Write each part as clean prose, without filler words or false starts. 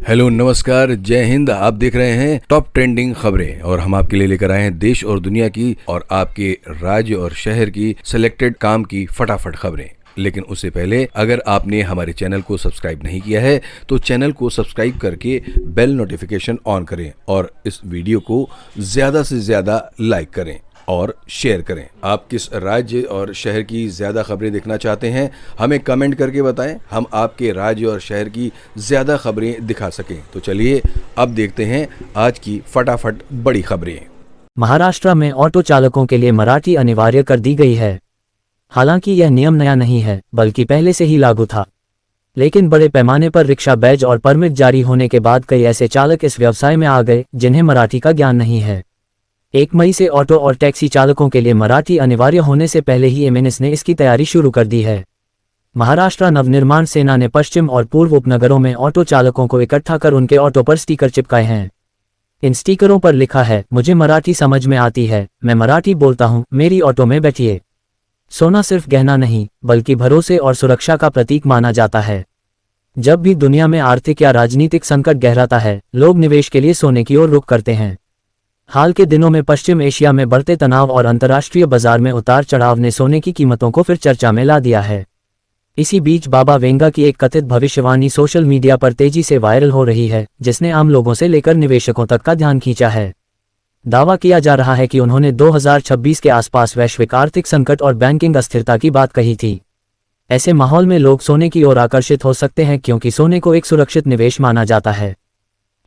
Hello, नमस्कार, जय हिंद। आप देख रहे हैं टॉप ट्रेंडिंग खबरें और हम आपके लिए लेकर आए हैं देश और दुनिया की और आपके राज्य और शहर की सिलेक्टेड काम की फटाफट खबरें। लेकिन उससे पहले अगर आपने हमारे चैनल को सब्सक्राइब नहीं किया है तो चैनल को सब्सक्राइब करके बेल नोटिफिकेशन ऑन करें और इस वीडियो को ज्यादा से ज्यादा लाइक करें और शेयर करें। आप किस राज्य और शहर की ज्यादा खबरें देखना चाहते हैं हमें कमेंट करके बताएं, हम आपके राज्य और शहर की ज्यादा खबरें दिखा सकें। तो चलिए अब देखते हैं आज की फटाफट बड़ी खबरें। महाराष्ट्र में ऑटो चालकों के लिए मराठी अनिवार्य कर दी गई है। हालांकि यह नियम नया नहीं है बल्कि पहले से ही लागू था, लेकिन बड़े पैमाने पर रिक्शा बैज और परमिट जारी होने के बाद कई ऐसे चालक इस व्यवसाय में आ गए जिन्हें मराठी का ज्ञान नहीं है। 1 मई से ऑटो और टैक्सी चालकों के लिए मराठी अनिवार्य होने से पहले ही एमएनएस ने इसकी तैयारी शुरू कर दी है। महाराष्ट्र नवनिर्माण सेना ने पश्चिम और पूर्व उपनगरों में ऑटो चालकों को इकट्ठा कर उनके ऑटो पर स्टिकर चिपकाए हैं। इन स्टिकरों पर लिखा है, मुझे मराठी समझ में आती है, मैं मराठी बोलता हूँ, मेरी ऑटो में बैठिए। सोना सिर्फ गहना नहीं बल्कि भरोसे और सुरक्षा का प्रतीक माना जाता है। जब भी दुनिया में आर्थिक या राजनीतिक संकट गहराता है, लोग निवेश के लिए सोने की ओर रुख करते हैं। हाल के दिनों में पश्चिम एशिया में बढ़ते तनाव और अंतर्राष्ट्रीय बाजार में उतार चढ़ाव ने सोने की कीमतों को फिर चर्चा में ला दिया है। इसी बीच बाबा वेंगा की एक कथित भविष्यवाणी सोशल मीडिया पर तेजी से वायरल हो रही है, जिसने आम लोगों से लेकर निवेशकों तक का ध्यान खींचा है। दावा किया जा रहा है कि उन्होंने 2026 के आसपास वैश्विक आर्थिक संकट और बैंकिंग अस्थिरता की बात कही थी। ऐसे माहौल में लोग सोने की ओर आकर्षित हो सकते हैं क्योंकि सोने को एक सुरक्षित निवेश माना जाता है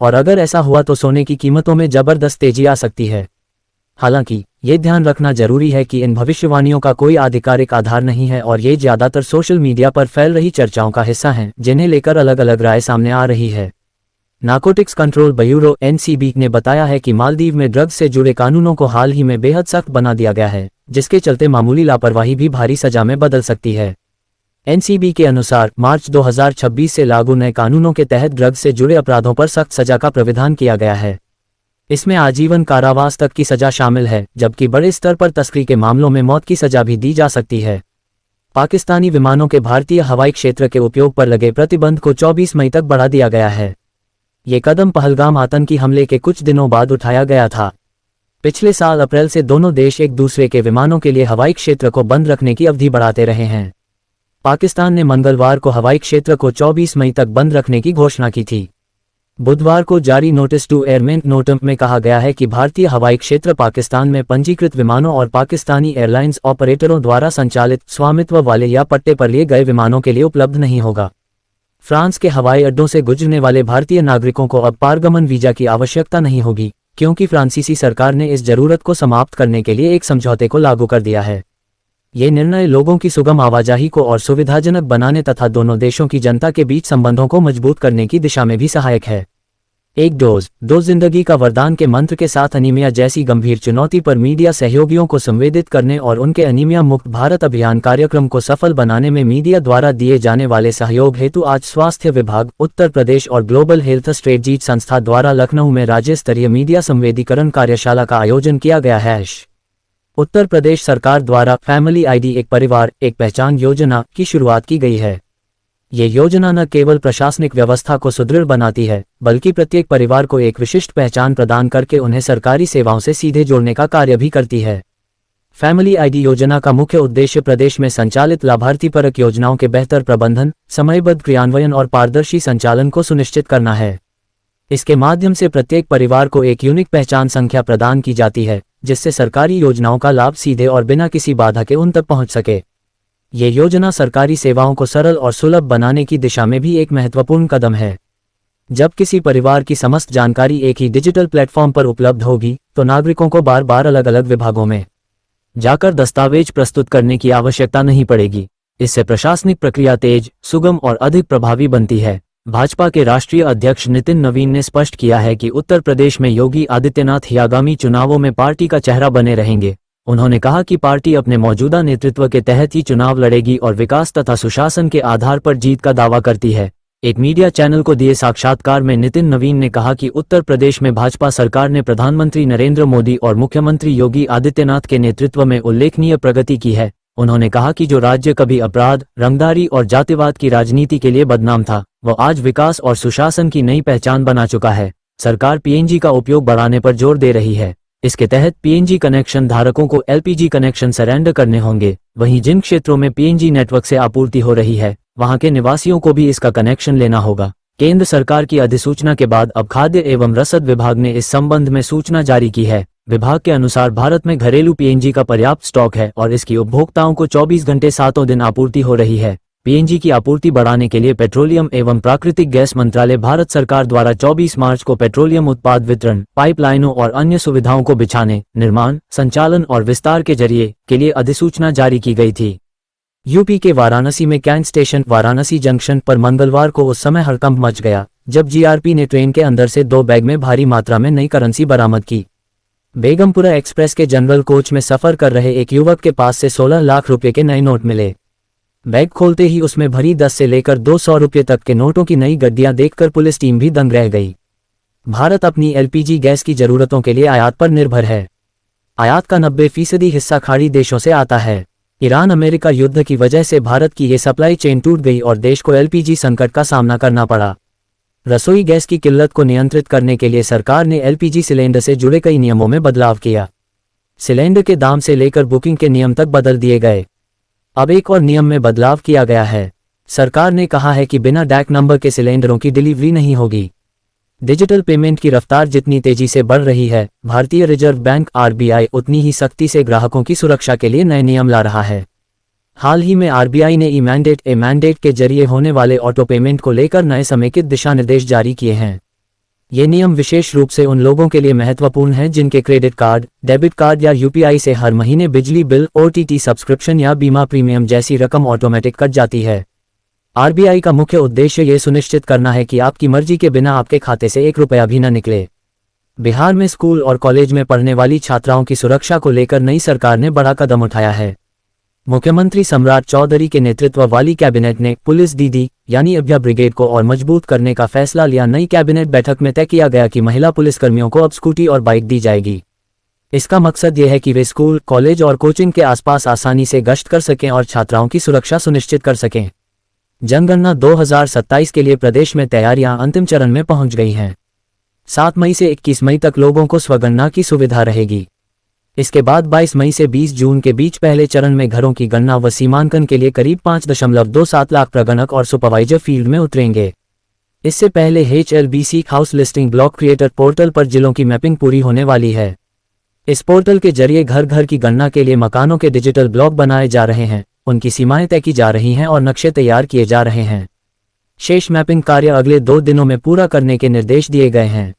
और अगर ऐसा हुआ तो सोने की कीमतों में जबरदस्त तेजी आ सकती है। हालांकि ये ध्यान रखना जरूरी है कि इन भविष्यवाणियों का कोई आधिकारिक आधार नहीं है और ये ज्यादातर सोशल मीडिया पर फैल रही चर्चाओं का हिस्सा हैं, जिन्हें लेकर अलग अलग राय सामने आ रही है। नार्कोटिक्स कंट्रोल ब्यूरो (NCB) ने बताया है कि मालदीव में ड्रग्स से जुड़े कानूनों को हाल ही में बेहद सख्त बना दिया गया है, जिसके चलते मामूली लापरवाही भी भारी सजा में बदल सकती है। NCB के अनुसार मार्च 2026 से लागू नए कानूनों के तहत ड्रग्स से जुड़े अपराधों पर सख्त सजा का प्रावधान किया गया है। इसमें आजीवन कारावास तक की सजा शामिल है, जबकि बड़े स्तर पर तस्करी के मामलों में मौत की सजा भी दी जा सकती है। पाकिस्तानी विमानों के भारतीय हवाई क्षेत्र के उपयोग पर लगे प्रतिबंध को 24 मई तक बढ़ा दिया गया है। ये कदम पहलगाम आतंकी हमले के कुछ दिनों बाद उठाया गया था। पिछले साल अप्रैल से दोनों देश एक दूसरे के विमानों के लिए हवाई क्षेत्र को बंद रखने की अवधि बढ़ाते रहे हैं। पाकिस्तान ने मंगलवार को हवाई क्षेत्र को 24 मई तक बंद रखने की घोषणा की थी। बुधवार को जारी नोटिस टू एयरमेन नोटम में कहा गया है कि भारतीय हवाई क्षेत्र पाकिस्तान में पंजीकृत विमानों और पाकिस्तानी एयरलाइंस ऑपरेटरों द्वारा संचालित स्वामित्व वाले या पट्टे पर लिए गए विमानों के लिए उपलब्ध नहीं होगा। फ्रांस के हवाई अड्डों से गुजरने वाले भारतीय नागरिकों को अब पारगमन वीजा की आवश्यकता नहीं होगी, क्योंकि फ्रांसीसी सरकार ने इस जरूरत को समाप्त करने के लिए एक समझौते को लागू कर दिया है। ये निर्णय लोगों की सुगम आवाजाही को और सुविधाजनक बनाने तथा दोनों देशों की जनता के बीच संबंधों को मजबूत करने की दिशा में भी सहायक है। एक डोज दो जिंदगी का वरदान के मंत्र के साथ अनीमिया जैसी गंभीर चुनौती पर मीडिया सहयोगियों को संवेदित करने और उनके अनीमिया मुक्त भारत अभियान कार्यक्रम को सफल बनाने में मीडिया द्वारा दिए जाने वाले सहयोग हेतु आज स्वास्थ्य विभाग, उत्तर प्रदेश और ग्लोबल हेल्थ स्ट्रेटजी संस्था द्वारा लखनऊ में राज्य स्तरीय मीडिया संवेदीकरण कार्यशाला का आयोजन किया गया है। उत्तर प्रदेश सरकार द्वारा फैमिली आईडी एक परिवार एक पहचान योजना की शुरुआत की गई है। ये योजना न केवल प्रशासनिक व्यवस्था को सुदृढ़ बनाती है, बल्कि प्रत्येक परिवार को एक विशिष्ट पहचान प्रदान करके उन्हें सरकारी सेवाओं से सीधे जोड़ने का कार्य भी करती है। फैमिली आईडी योजना का मुख्य उद्देश्य प्रदेश में संचालित लाभार्थीपरक योजनाओं के बेहतर प्रबंधन, समयबद्ध क्रियान्वयन और पारदर्शी संचालन को सुनिश्चित करना है। इसके माध्यम से प्रत्येक परिवार को एक यूनिक पहचान संख्या प्रदान की जाती है, जिससे सरकारी योजनाओं का लाभ सीधे और बिना किसी बाधा के उन तक पहुंच सके। ये योजना सरकारी सेवाओं को सरल और सुलभ बनाने की दिशा में भी एक महत्वपूर्ण कदम है। जब किसी परिवार की समस्त जानकारी एक ही डिजिटल प्लेटफॉर्म पर उपलब्ध होगी, तो नागरिकों को बार बार अलग अलग विभागों में जाकर दस्तावेज प्रस्तुत करने की आवश्यकता नहीं पड़ेगी। इससे प्रशासनिक प्रक्रिया तेज, सुगम और अधिक प्रभावी बनती है। भाजपा के राष्ट्रीय अध्यक्ष नितिन नवीन ने स्पष्ट किया है कि उत्तर प्रदेश में योगी आदित्यनाथ ही आगामी चुनावों में पार्टी का चेहरा बने रहेंगे। उन्होंने कहा कि पार्टी अपने मौजूदा नेतृत्व के तहत ही चुनाव लड़ेगी और विकास तथा सुशासन के आधार पर जीत का दावा करती है। एक मीडिया चैनल को दिए साक्षात्कार में नितिन नवीन ने कहा कि उत्तर प्रदेश में भाजपा सरकार ने प्रधानमंत्री नरेंद्र मोदी और मुख्यमंत्री योगी आदित्यनाथ के नेतृत्व में उल्लेखनीय प्रगति की है। उन्होंने कहा कि जो राज्य कभी अपराध, रंगदारी और जातिवाद की राजनीति के लिए बदनाम था, वो आज विकास और सुशासन की नई पहचान बना चुका है। सरकार पीएनजी का उपयोग बढ़ाने पर जोर दे रही है। इसके तहत पीएनजी कनेक्शन धारकों को एलपीजी कनेक्शन सरेंडर करने होंगे। वहीं जिन क्षेत्रों में पीएनजी नेटवर्क से आपूर्ति हो रही है, वहां के निवासियों को भी इसका कनेक्शन लेना होगा। केंद्र सरकार की अधिसूचना के बाद अब खाद्य एवं रसद विभाग ने इस संबंध में सूचना जारी की है। विभाग के अनुसार भारत में घरेलू पीएनजी का पर्याप्त स्टॉक है और इसकी उपभोक्ताओं को 24 घंटे सातों दिन आपूर्ति हो रही है। पीएनजी की आपूर्ति बढ़ाने के लिए पेट्रोलियम एवं प्राकृतिक गैस मंत्रालय भारत सरकार द्वारा 24 मार्च को पेट्रोलियम उत्पाद वितरण, पाइपलाइनों और अन्य सुविधाओं को बिछाने, निर्माण, संचालन और विस्तार के जरिए के लिए अधिसूचना जारी की गई थी। यूपी के वाराणसी में कैंट स्टेशन वाराणसी जंक्शन पर मंगलवार को उस समय हड़कंप मच गया जब जीआरपी ने ट्रेन के अंदर से 2 बैग में भारी मात्रा में नई करेंसी बरामद की। बेगमपुरा एक्सप्रेस के जनरल कोच में सफर कर रहे एक युवक के पास से 16 लाख रुपए के नए नोट मिले। बैग खोलते ही उसमें भरी 10 से लेकर 200 रुपये तक के नोटों की नई गड्डियां देखकर पुलिस टीम भी दंग रह गई। भारत अपनी एलपीजी गैस की जरूरतों के लिए आयात पर निर्भर है। आयात का 90% हिस्सा खाड़ी देशों से आता है। ईरान अमेरिका युद्ध की वजह से भारत की ये सप्लाई चेन टूट गई और देश को एलपीजी संकट का सामना करना पड़ा। रसोई गैस की किल्लत को नियंत्रित करने के लिए सरकार ने एलपीजी सिलेंडर से जुड़े कई नियमों में बदलाव किया। सिलेंडर के दाम से लेकर बुकिंग के नियम तक बदल दिए गए। अब एक और नियम में बदलाव किया गया है। सरकार ने कहा है कि बिना डैक नंबर के सिलेंडरों की डिलीवरी नहीं होगी। डिजिटल पेमेंट की रफ्तार जितनी तेजी से बढ़ रही है, भारतीय रिजर्व बैंक आरबीआई उतनी ही सख्ती से ग्राहकों की सुरक्षा के लिए नए नियम ला रहा है। हाल ही में आरबीआई ने ई मैंडेट के जरिए होने वाले ऑटो पेमेंट को लेकर नए समेकित दिशा निर्देश जारी किए हैं। ये नियम विशेष रूप से उन लोगों के लिए महत्वपूर्ण हैं जिनके क्रेडिट कार्ड, डेबिट कार्ड या यूपीआई से हर महीने बिजली बिल, ओटीटी सब्सक्रिप्शन या बीमा प्रीमियम जैसी रकम ऑटोमेटिक कट जाती है। आरबीआई का मुख्य उद्देश्य ये सुनिश्चित करना है कि आपकी मर्जी के बिना आपके खाते से 1 रुपया भी न निकले। बिहार में स्कूल और कॉलेज में पढ़ने वाली छात्राओं की सुरक्षा को लेकर नई सरकार ने बड़ा कदम उठाया है। मुख्यमंत्री सम्राट चौधरी के नेतृत्व वाली कैबिनेट ने पुलिस दीदी यानी अभ्या ब्रिगेड को और मजबूत करने का फैसला लिया। नई कैबिनेट बैठक में तय किया गया कि महिला पुलिसकर्मियों को अब स्कूटी और बाइक दी जाएगी। इसका मकसद ये है कि वे स्कूल, कॉलेज और कोचिंग के आसपास आसानी से गश्त कर सकें और छात्राओं की सुरक्षा सुनिश्चित कर सकें। जनगणना 2027 के लिए प्रदेश में तैयारियां अंतिम चरण में पहुंच गई हैं। 7 मई से 21 मई तक लोगों को स्वगणना की सुविधा रहेगी। इसके बाद 22 मई से 20 जून के बीच पहले चरण में घरों की गणना व सीमांकन के लिए करीब 5.27 लाख प्रगणक और सुपरवाइजर फील्ड में उतरेंगे। इससे पहले HLBC house listing block creator portal पर जिलों की मैपिंग पूरी होने वाली है। इस पोर्टल के जरिए घर घर की गणना के लिए मकानों के डिजिटल ब्लॉक बनाए जा रहे हैं, उनकी सीमाएं तय की जा रही हैं और नक्शे तैयार किए जा रहे हैं। शेष मैपिंग कार्य अगले 2 दिनों में पूरा करने के निर्देश दिए गए हैं।